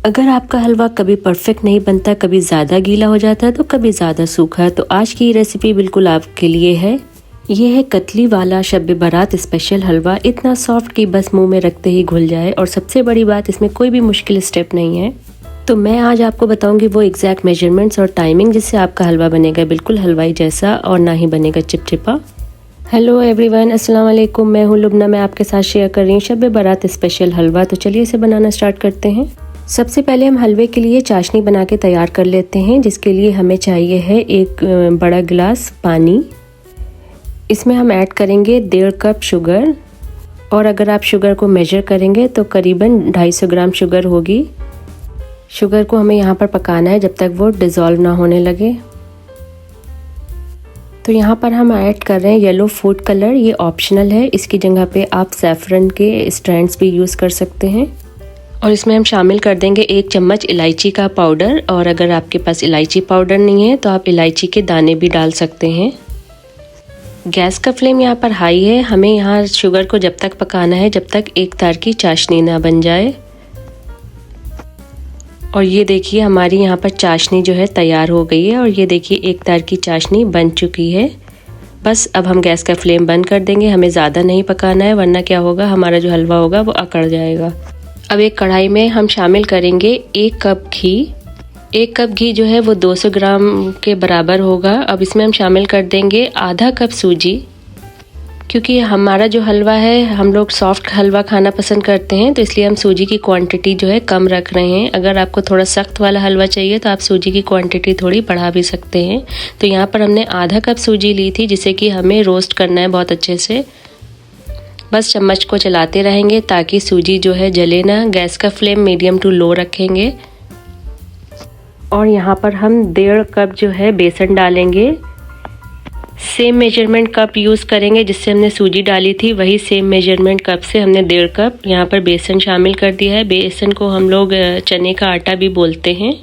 अगर आपका हलवा कभी परफेक्ट नहीं बनता, कभी ज़्यादा गीला हो जाता है तो कभी ज़्यादा सूखा, तो आज की रेसिपी बिल्कुल आपके लिए है। ये है कतली वाला शब बारात स्पेशल हलवा, इतना सॉफ्ट कि बस मुंह में रखते ही घुल जाए। और सबसे बड़ी बात, इसमें कोई भी मुश्किल स्टेप नहीं है। तो मैं आज आपको बताऊंगी वो एग्जैक्ट मेजरमेंट्स और टाइमिंग जिससे आपका हलवा बनेगा बिल्कुल हलवाई जैसा और ना ही बनेगा चिपचिपा। हेलो एवरीवन, अस्सलाम वालेकुम। मैं हूँ लुबना। मैं आपके साथ शेयर कर रही हूँ शब बारात स्पेशल हलवा। तो चलिए इसे बनाना स्टार्ट करते हैं। सबसे पहले हम हलवे के लिए चाशनी बना के तैयार कर लेते हैं, जिसके लिए हमें चाहिए है एक बड़ा गिलास पानी। इसमें हम ऐड करेंगे 1.5 कप शुगर, और अगर आप शुगर को मेजर करेंगे तो करीबन 250 ग्राम शुगर होगी। शुगर को हमें यहाँ पर पकाना है जब तक वो डिज़ोल्व ना होने लगे। तो यहाँ पर हम ऐड कर रहे हैं येलो फूड कलर, ये ऑप्शनल है। इसकी जगह पे आप सैफरन के स्ट्रैंड्स भी यूज़ कर सकते हैं। और इसमें हम शामिल कर देंगे 1 चम्मच इलायची का पाउडर, और अगर आपके पास इलायची पाउडर नहीं है तो आप इलायची के दाने भी डाल सकते हैं। गैस का फ्लेम यहाँ पर हाई है। हमें यहाँ शुगर को जब तक पकाना है जब तक एक तार की चाशनी ना बन जाए। और ये देखिए हमारी यहाँ पर चाशनी जो है तैयार हो गई है, और ये देखिए एक तार की चाशनी बन चुकी है। बस अब हम गैस का फ्लेम बंद कर देंगे। हमें ज़्यादा नहीं पकाना है, वरना क्या होगा, हमारा जो हलवा होगा वो अकड़ जाएगा। अब एक कढ़ाई में हम शामिल करेंगे 1 कप घी। 1 कप घी जो है वो 200 ग्राम के बराबर होगा। अब इसमें हम शामिल कर देंगे आधा कप सूजी, क्योंकि हमारा जो हलवा है, हम लोग सॉफ्ट हलवा खाना पसंद करते हैं, तो इसलिए हम सूजी की क्वांटिटी जो है कम रख रहे हैं। अगर आपको थोड़ा सख्त वाला हलवा चाहिए तो आप सूजी की क्वांटिटी थोड़ी बढ़ा भी सकते हैं। तो यहाँ पर हमने आधा कप सूजी ली थी, जिसे कि हमें रोस्ट करना है बहुत अच्छे से। बस चम्मच को चलाते रहेंगे ताकि सूजी जो है जले ना। गैस का फ्लेम मीडियम टू लो रखेंगे। और यहाँ पर हम 1.5 कप जो है बेसन डालेंगे। सेम मेजरमेंट कप यूज़ करेंगे जिससे हमने सूजी डाली थी, वही सेम मेजरमेंट कप से हमने 1.5 कप यहाँ पर बेसन शामिल कर दिया है। बेसन को हम लोग चने का आटा भी बोलते हैं।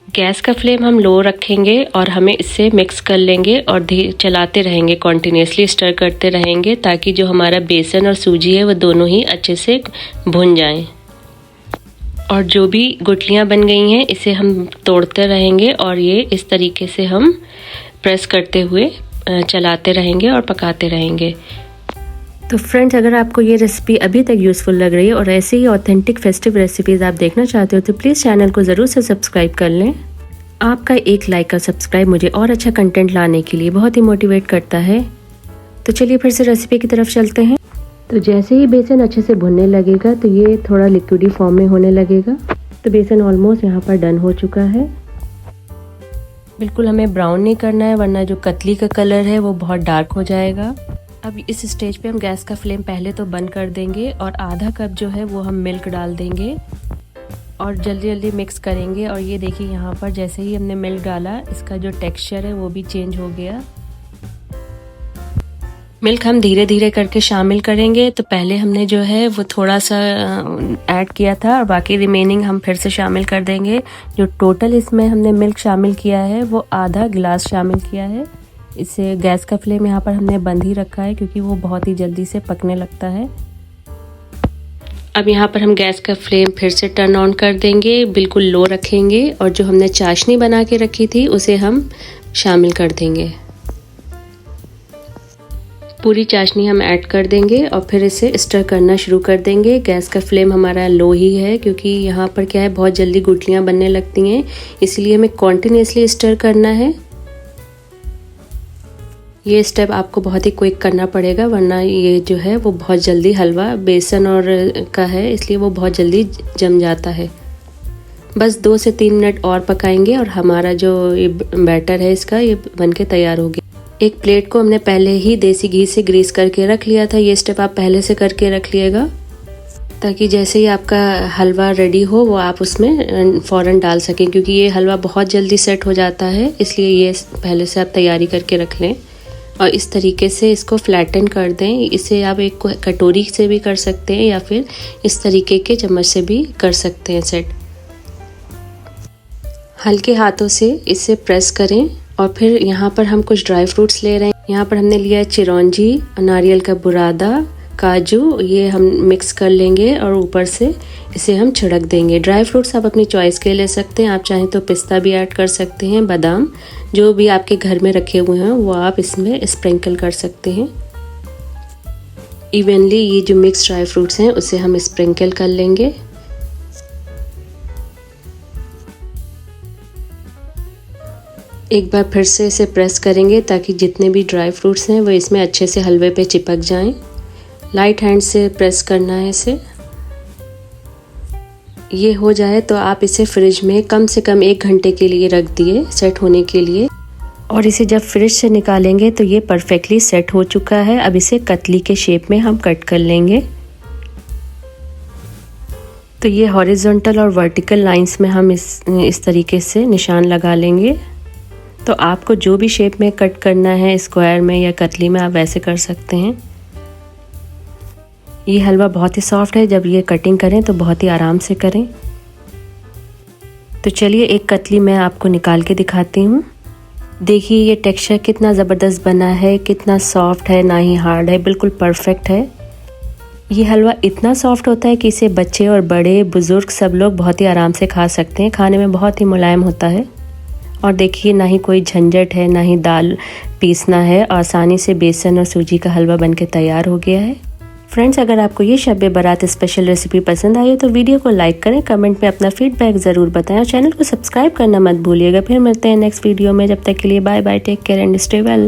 गैस का फ्लेम हम लो रखेंगे और हमें इससे मिक्स कर लेंगे और चलाते रहेंगे, कॉन्टिन्यूसली स्टर करते रहेंगे ताकि जो हमारा बेसन और सूजी है वो दोनों ही अच्छे से भुन जाएं। और जो भी गुठलियाँ बन गई हैं इसे हम तोड़ते रहेंगे, और ये इस तरीके से हम प्रेस करते हुए चलाते रहेंगे और पकाते रहेंगे। तो फ्रेंड्स, अगर आपको ये रेसिपी अभी तक यूज़फुल लग रही है और ऐसे ही ऑथेंटिक फेस्टिव रेसिपीज़ आप देखना चाहते हो तो प्लीज़ चैनल को ज़रूर से सब्सक्राइब कर लें। आपका एक लाइक और सब्सक्राइब मुझे और अच्छा कंटेंट लाने के लिए बहुत ही मोटिवेट करता है। तो चलिए फिर से रेसिपी की तरफ चलते हैं। तो जैसे ही बेसन अच्छे से भुनने लगेगा तो ये थोड़ा लिक्विडी फॉर्म में होने लगेगा। तो बेसन ऑलमोस्ट यहाँ पर डन हो चुका है। बिल्कुल हमें ब्राउन नहीं करना है, वरना जो कतली का कलर है वो बहुत डार्क हो जाएगा। अब इस स्टेज पे हम गैस का फ्लेम पहले तो बंद कर देंगे, और आधा कप जो है वो हम मिल्क डाल देंगे और जल्दी जल्दी मिक्स करेंगे। और ये देखिए यहाँ पर जैसे ही हमने मिल्क डाला, इसका जो टेक्सचर है वो भी चेंज हो गया। मिल्क हम धीरे धीरे करके शामिल करेंगे। तो पहले हमने जो है वो थोड़ा सा ऐड किया था, और बाकी रिमेनिंग हम फिर से शामिल कर देंगे। जो टोटल इसमें हमने मिल्क शामिल किया है वो आधा गिलास शामिल किया है। इसे गैस का फ्लेम यहाँ पर हमने बंद ही रखा है, क्योंकि वो बहुत ही जल्दी से पकने लगता है। अब यहाँ पर हम गैस का फ्लेम फिर से टर्न ऑन कर देंगे, बिल्कुल लो रखेंगे, और जो हमने चाशनी बना के रखी थी उसे हम शामिल कर देंगे। पूरी चाशनी हम ऐड कर देंगे और फिर इसे स्टर करना शुरू कर देंगे। गैस का फ्लेम हमारा लो ही है, क्योंकि यहाँ पर क्या है, बहुत जल्दी गुठलियाँ बनने लगती हैं, इसलिए हमें कॉन्टिन्यूसली स्टर करना है। ये स्टेप आपको बहुत ही क्विक करना पड़ेगा, वरना ये जो है वो बहुत जल्दी, हलवा बेसन और का है इसलिए वो बहुत जल्दी जम जाता है। बस 2 से 3 मिनट और पकाएंगे और हमारा जो ये बैटर है इसका ये बनके तैयार हो गया। एक प्लेट को हमने पहले ही देसी घी से ग्रीस करके रख लिया था। ये स्टेप आप पहले से करके रख लिएगा, ताकि जैसे ही आपका हलवा रेडी हो वो आप उसमें फ़ौरन डाल सकें, क्योंकि ये हलवा बहुत जल्दी सेट हो जाता है, इसलिए ये पहले से आप तैयारी करके रख लें। और इस तरीके से इसको फ्लैटन कर दें। इसे आप एक कटोरी से भी कर सकते हैं, या फिर इस तरीके के चम्मच से भी कर सकते हैं सेट। हल्के हाथों से इसे प्रेस करें। और फिर यहाँ पर हम कुछ ड्राई फ्रूट्स ले रहे हैं। यहाँ पर हमने लिया है चिरौंजी, नारियल का बुरादा, काजू ये हम मिक्स कर लेंगे और ऊपर से इसे हम छिड़क देंगे। ड्राई फ्रूट्स आप अपनी चॉइस के ले सकते हैं, आप चाहें तो पिस्ता भी ऐड कर सकते हैं, बादाम, जो भी आपके घर में रखे हुए हैं वो आप इसमें स्प्रिंकल कर सकते हैं। इवनली ये जो मिक्स ड्राई फ्रूट्स हैं उसे हम स्प्रिंकल कर लेंगे। एक बार फिर से इसे प्रेस करेंगे ताकि जितने भी ड्राई फ्रूट्स हैं वो इसमें अच्छे से हलवे पे चिपक जाएं। लाइट हैंड से प्रेस करना है इसे। ये हो जाए तो आप इसे फ्रिज में कम से कम 1 घंटे के लिए रख दिए सेट होने के लिए, और इसे जब फ्रिज से निकालेंगे तो ये परफेक्टली सेट हो चुका है। अब इसे कतली के शेप में हम कट कर लेंगे। तो ये हॉरिजॉन्टल और वर्टिकल लाइंस में हम इस तरीके से निशान लगा लेंगे। तो आपको जो भी शेप में कट करना है, स्क्वायर में या कतली में, आप वैसे कर सकते हैं। ये हलवा बहुत ही सॉफ्ट है, जब ये कटिंग करें तो बहुत ही आराम से करें। तो चलिए एक कतली मैं आपको निकाल के दिखाती हूँ। देखिए ये टेक्सचर कितना ज़बरदस्त बना है, कितना सॉफ्ट है, ना ही हार्ड है, बिल्कुल परफेक्ट है। ये हलवा इतना सॉफ्ट होता है कि इसे बच्चे और बड़े बुज़ुर्ग सब लोग बहुत ही आराम से खा सकते हैं। खाने में बहुत ही मुलायम होता है। और देखिए ना ही कोई झंझट है, ना ही दाल पीसना है, आसानी से बेसन और सूजी का हलवा बनके तैयार हो गया है। फ्रेंड्स, अगर आपको ये शब बारात स्पेशल रेसिपी पसंद आई है तो वीडियो को लाइक करें, कमेंट में अपना फीडबैक ज़रूर बताएं और चैनल को सब्सक्राइब करना मत भूलिएगा। फिर मिलते हैं नेक्स्ट वीडियो में, जब तक के लिए bye bye, take care and stay well.